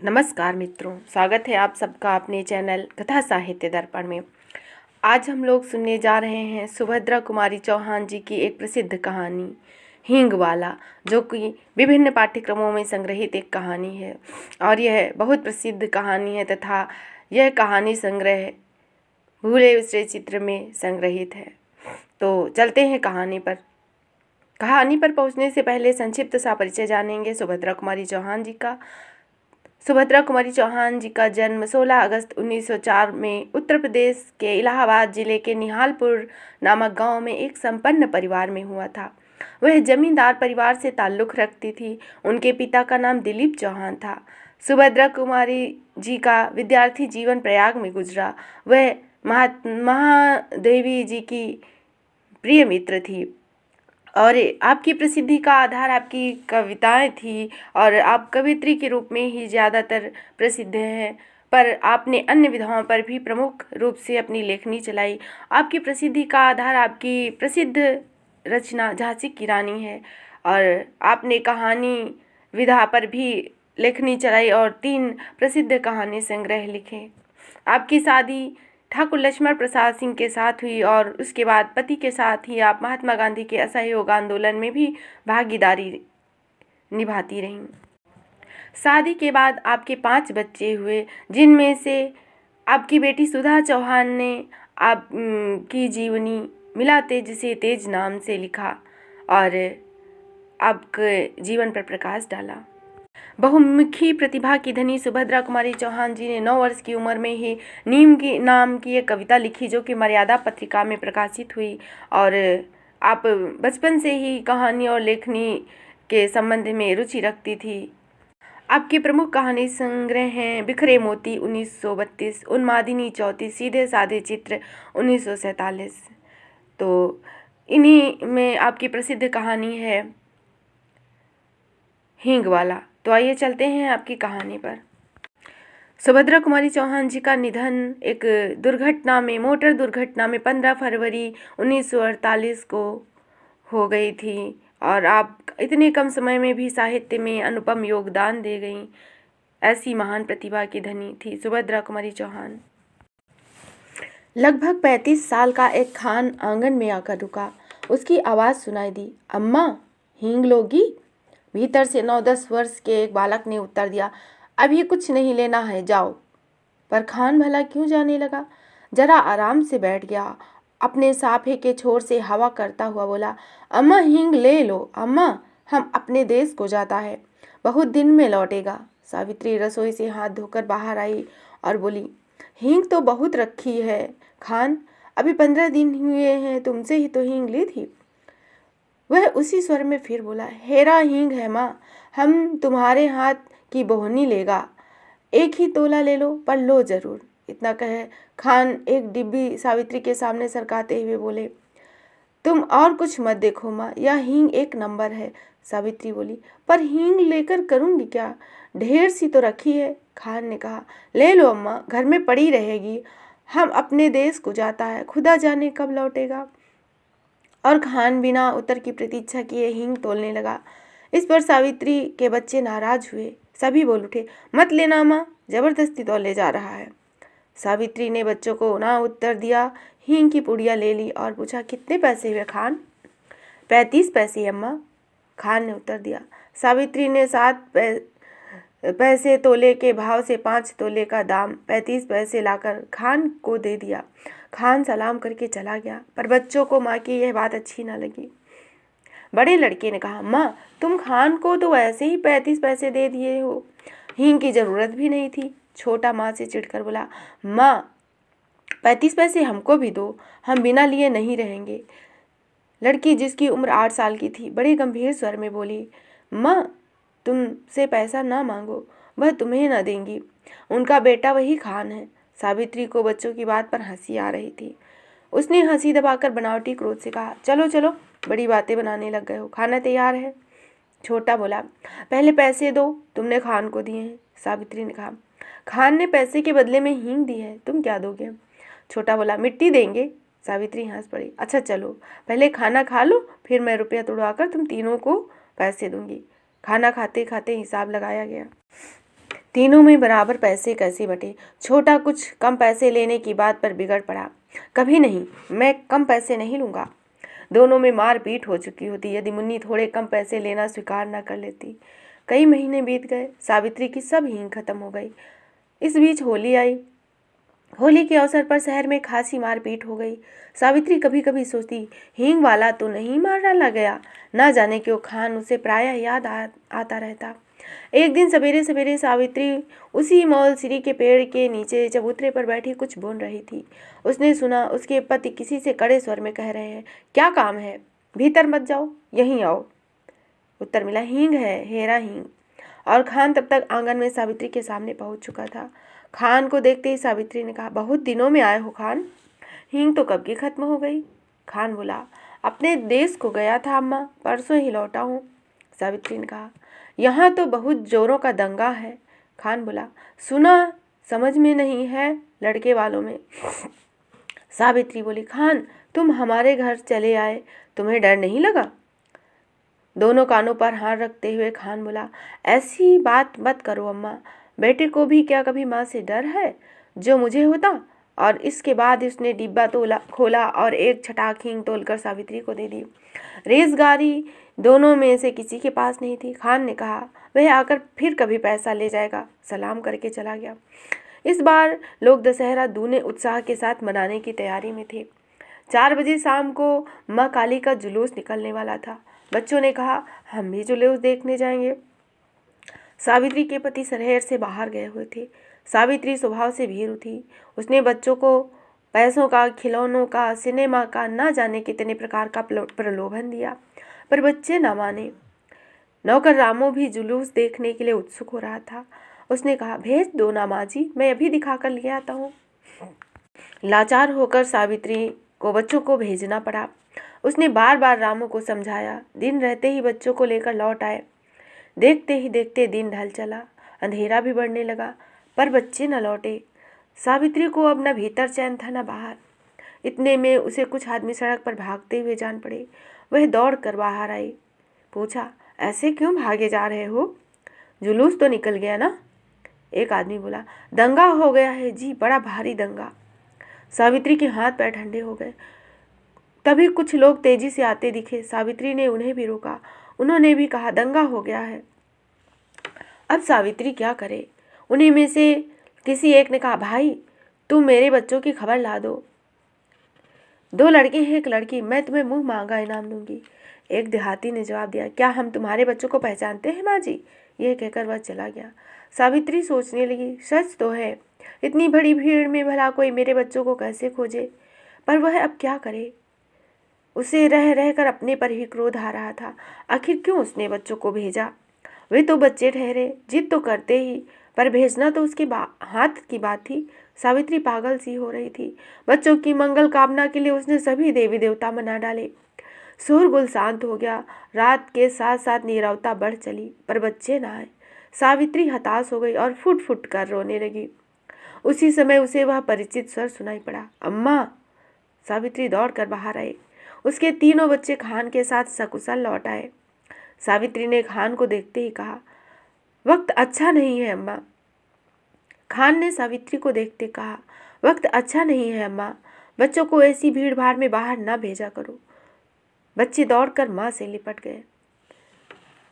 नमस्कार मित्रों, स्वागत है आप सबका अपने चैनल कथा साहित्य दर्पण में। आज हम लोग सुनने जा रहे हैं सुभद्रा कुमारी चौहान जी की एक प्रसिद्ध कहानी हींग वाला, जो कि विभिन्न पाठ्यक्रमों में संग्रहित एक कहानी है और यह बहुत प्रसिद्ध कहानी है तथा यह कहानी संग्रह भूले बिसरे चित्र में संग्रहित है। तो चलते हैं कहानी पर। कहानी पर पहुंचने से पहले संक्षिप्त सा परिचय जानेंगे सुभद्रा कुमारी चौहान जी का। सुभद्रा कुमारी चौहान जी का जन्म 16 अगस्त 1904 में उत्तर प्रदेश के इलाहाबाद जिले के निहालपुर नामक गांव में एक संपन्न परिवार में हुआ था। वह जमींदार परिवार से ताल्लुक़ रखती थी। उनके पिता का नाम दिलीप चौहान था। सुभद्रा कुमारी जी का विद्यार्थी जीवन प्रयाग में गुजरा। वह महादेवी जी की प्रिय मित्र थी और आपकी प्रसिद्धि का आधार आपकी कविताएं थी और आप कवित्री के रूप में ही ज़्यादातर प्रसिद्ध हैं, पर आपने अन्य विधाओं पर भी प्रमुख रूप से अपनी लेखनी चलाई। आपकी प्रसिद्धि का आधार आपकी प्रसिद्ध रचना झांसी की रानी है और आपने कहानी विधा पर भी लेखनी चलाई और 3 प्रसिद्ध कहानी संग्रह लिखे। आपकी शादी ठाकुर लक्ष्मण प्रसाद सिंह के साथ हुई और उसके बाद पति के साथ ही आप महात्मा गांधी के असहयोग आंदोलन में भी भागीदारी निभाती रहीं। शादी के बाद आपके 5 बच्चे हुए, जिनमें से आपकी बेटी सुधा चौहान ने आप की जीवनी मिला तेज से तेज नाम से लिखा और आपके जीवन पर प्रकाश डाला। बहुमुखी प्रतिभा की धनी सुभद्रा कुमारी चौहान जी ने 9 वर्ष की उम्र में ही नीम की नाम की एक कविता लिखी, जो कि मर्यादा पत्रिका में प्रकाशित हुई। और आप बचपन से ही कहानी और लेखनी के संबंध में रुचि रखती थी। आपके प्रमुख कहानी संग्रह हैं बिखरे मोती 1932, उन्मादिनी 34, सीधे साधे चित्र 1947। तो इन्हीं में आपकी प्रसिद्ध कहानी है हींग वाला। तो आइए चलते हैं आपकी कहानी पर। सुभद्रा कुमारी चौहान जी का निधन एक दुर्घटना में, मोटर दुर्घटना में 15 फरवरी 1948 को हो गई थी और आप इतने कम समय में भी साहित्य में अनुपम योगदान दे गई। ऐसी महान प्रतिभा की धनी थी सुभद्रा कुमारी चौहान। लगभग 35 साल का एक खान आंगन में आकर रुका। उसकी आवाज़ सुनाई दी, अम्मा हींग लोगी? भीतर से 9-10 वर्ष के एक बालक ने उत्तर दिया, अभी कुछ नहीं लेना है, जाओ। पर खान भला क्यों जाने लगा। जरा आराम से बैठ गया। अपने साफे के छोर से हवा करता हुआ बोला, अम्मा हींग ले लो। अम्मा, हम अपने देश को जाता है, बहुत दिन में लौटेगा। सावित्री रसोई से हाथ धोकर बाहर आई और बोली, हींग तो बहुत रखी है खान, अभी 15 दिन हुए हैं, तुमसे ही तो हींग ली थी। वह उसी स्वर में फिर बोला, हेरा हींग है माँ, हम तुम्हारे हाथ की बोहनी लेगा, एक ही तोला ले लो, पर लो जरूर। इतना कहे खान एक डिब्बी सावित्री के सामने सरकाते हुए बोले, तुम और कुछ मत देखो माँ, यह हींग एक नंबर है। सावित्री बोली, पर हींग लेकर करूँगी क्या, ढेर सी तो रखी है। खान ने कहा, ले लो अम्मा, घर में पड़ी रहेगी, हम अपने देश को जाता है, खुदा जाने कब लौटेगा। और खान बिना उत्तर की प्रतीक्षा किए हींग तोलने लगा। इस पर सावित्री के बच्चे नाराज हुए। सभी बोल उठे, मत लेना माँ, जबरदस्ती तोले जा रहा है। सावित्री ने बच्चों को ना उत्तर दिया, हींग की पुड़िया ले ली और पूछा, कितने पैसे हुए खान? 35 पैसे अम्मा, खान ने उत्तर दिया। सावित्री ने 7 पैसे तोले के भाव से 5 तोले का दाम 35 पैसे लाकर खान को दे दिया। खान सलाम करके चला गया, पर बच्चों को माँ की यह बात अच्छी न लगी। बड़े लड़के ने कहा, माँ तुम खान को तो वैसे ही 35 पैसे दे दिए हो, हींग की ज़रूरत भी नहीं थी। छोटा माँ से चिढ़कर बोला, माँ 35 पैसे हमको भी दो, हम बिना लिए नहीं रहेंगे। लड़की जिसकी उम्र 8 साल की थी बड़े गंभीर स्वर में बोली, माँ तुमसे पैसा ना मांगो, वह तुम्हें न देंगी, उनका बेटा वही खान है। सावित्री को बच्चों की बात पर हंसी आ रही थी। उसने हंसी दबाकर बनावटी क्रोध से कहा, चलो चलो, बड़ी बातें बनाने लग गए हो, खाना तैयार है। छोटा बोला, पहले पैसे दो, तुमने खान को दिए हैं। सावित्री ने कहा, खान ने पैसे के बदले में हींग दी है, तुम क्या दोगे? छोटा बोला, मिट्टी देंगे। सावित्री हंस पड़ी, अच्छा चलो, पहले खाना खा लो, फिर मैं रुपया तुड़वाकर तुम तीनों को पैसे दूंगी। खाना खाते खाते हिसाब लगाया गया। तीनों में बराबर पैसे कैसे बटे? छोटा कुछ कम पैसे लेने की बात पर बिगड़ पड़ा। कभी नहीं, मैं कम पैसे नहीं लूँगा। दोनों में मारपीट हो चुकी होती यदि मुन्नी थोड़े कम पैसे लेना स्वीकार न कर लेती। कई महीने बीत गए, सावित्री की सब हींग खत्म हो गई। इस बीच होली आई। होली के अवसर पर शहर में खासी मारपीट हो गई। सावित्री कभी कभी सोचती, हींग वाला तो नहीं मार डाला गया, ना जाने क्यों खान उसे प्रायः याद आता रहता। एक दिन सवेरे सवेरे सावित्री उसी मौलसिरी के पेड़ के नीचे चबूतरे पर बैठी कुछ बुन रही थी। उसने सुना उसके पति किसी से कड़े स्वर में कह रहे हैं, क्या काम है? भीतर मत जाओ, यहीं आओ। उत्तर मिला, हींग है, हेरा हींग। और खान तब तक आंगन में सावित्री के सामने पहुंच चुका था। खान को देखते ही सावित्री ने कहा, बहुत दिनों में आए हो खान, हींग तो कब की खत्म हो गई। खान बोला, अपने देश को गया था अम्मा, परसों ही लौटा हूँ। सावित्री ने कहा, यहाँ तो बहुत जोरों का दंगा है। खान बोला, सुना समझ में नहीं है लड़के वालों में। सावित्री बोली, खान तुम हमारे घर चले आए, तुम्हें डर नहीं लगा? दोनों कानों पर हाथ रखते हुए खान बोला, ऐसी बात मत करो अम्मा, बेटे को भी क्या कभी माँ से डर है जो मुझे होता? और इसके बाद उसने डिब्बा खोला और एक छटाक हींग तोलकर सावित्री को दे दी। रेजगारी दोनों में से किसी के पास नहीं थी। खान ने कहा, वह आकर फिर कभी पैसा ले जाएगा। सलाम करके चला गया। इस बार लोग दशहरा दूने उत्साह के साथ मनाने की तैयारी में थे। 4 बजे शाम को माँ काली का जुलूस निकलने वाला था। बच्चों ने कहा, हम भी जुलूस देखने जाएंगे। सावित्री के पति शहर से बाहर गए हुए थे। सावित्री स्वभाव से भीरू थी। उसने बच्चों को पैसों का, खिलौनों का, सिनेमा का, ना जाने कितने प्रकार का प्रलोभन दिया, पर बच्चे न माने। नौकर रामू भी जुलूस देखने के लिए उत्सुक हो रहा था। उसने कहा, भेज दो ना माँ जी, मैं अभी दिखा कर ले आता हूँ। लाचार होकर सावित्री को बच्चों को भेजना पड़ा। उसने बार बार रामू को समझाया। दिन रहते ही बच्चों को लेकर लौट आए। देखते ही देखते दिन ढल चला, अंधेरा भी बढ़ने लगा, पर बच्चे न लौटे। सावित्री को अब न भीतर चैन था न बाहर। इतने में उसे कुछ आदमी सड़क पर भागते हुए जान पड़े। वह दौड़ कर बाहर आई। पूछा, ऐसे क्यों भागे जा रहे हो? जुलूस तो निकल गया ना? एक आदमी बोला, दंगा हो गया है जी, बड़ा भारी दंगा। सावित्री के हाथ पैर ठंडे हो गए। तभी कुछ लोग तेजी से आते दिखे। सावित्री ने उन्हें भी रोका। उन्होंने भी कहा, दंगा हो गया है। अब सावित्री क्या करे? उन्हीं में से किसी एक ने कहा, भाई तुम मेरे बच्चों की खबर ला दो। 2 लड़के हैं, 1 लड़की, मैं तुम्हें मुंह मांगा इनाम दूंगी। एक देहाती ने जवाब दिया, क्या हम तुम्हारे बच्चों को पहचानते हैं माँ जी? यह कहकर वह चला गया। सावित्री सोचने लगी, सच तो है, इतनी बड़ी भीड़ में भला कोई मेरे बच्चों को कैसे खोजे? पर वह अब क्या करे? उसे रह रहकर अपने पर ही क्रोध आ रहा था। आखिर क्यों उसने बच्चों को भेजा? वे तो बच्चे ठहरे, जिद तो करते ही, पर भेजना तो उसके हाथ की बात थी। सावित्री पागल सी हो रही थी। बच्चों की मंगल कामना के लिए उसने सभी देवी देवता मना डाले। शोरगुल शांत हो गया। रात के साथ साथ नीरवता बढ़ चली, पर बच्चे न आए। सावित्री हताश हो गई और फुट फुट कर रोने लगी। उसी समय उसे वह परिचित स्वर सुनाई पड़ा, अम्मा। सावित्री दौड़ कर बाहर आई। उसके तीनों बच्चे खान के साथ सकुशल लौट आए। सावित्री ने खान को देखते ही कहा, वक्त अच्छा नहीं है अम्मा। खान ने सावित्री को देखते कहा, वक्त अच्छा नहीं है अम्मा, बच्चों को ऐसी भीड़ भाड़ में बाहर ना भेजा करो। बच्चे दौड़कर माँ से लिपट गए।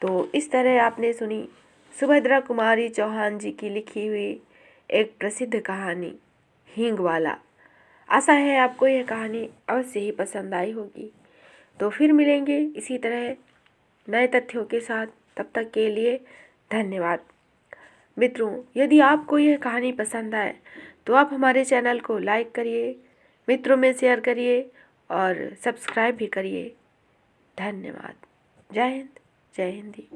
तो इस तरह आपने सुनी सुभद्रा कुमारी चौहान जी की लिखी हुई एक प्रसिद्ध कहानी हींग वाला। आशा है आपको यह कहानी अवश्य ही पसंद आई होगी। तो फिर मिलेंगे इसी तरह नए तथ्यों के साथ। तब तक के लिए धन्यवाद। मित्रों, यदि आपको यह कहानी पसंद आए तो आप हमारे चैनल को लाइक करिए, मित्रों में शेयर करिए और सब्सक्राइब भी करिए। धन्यवाद। जय हिंद, जय हिंदी।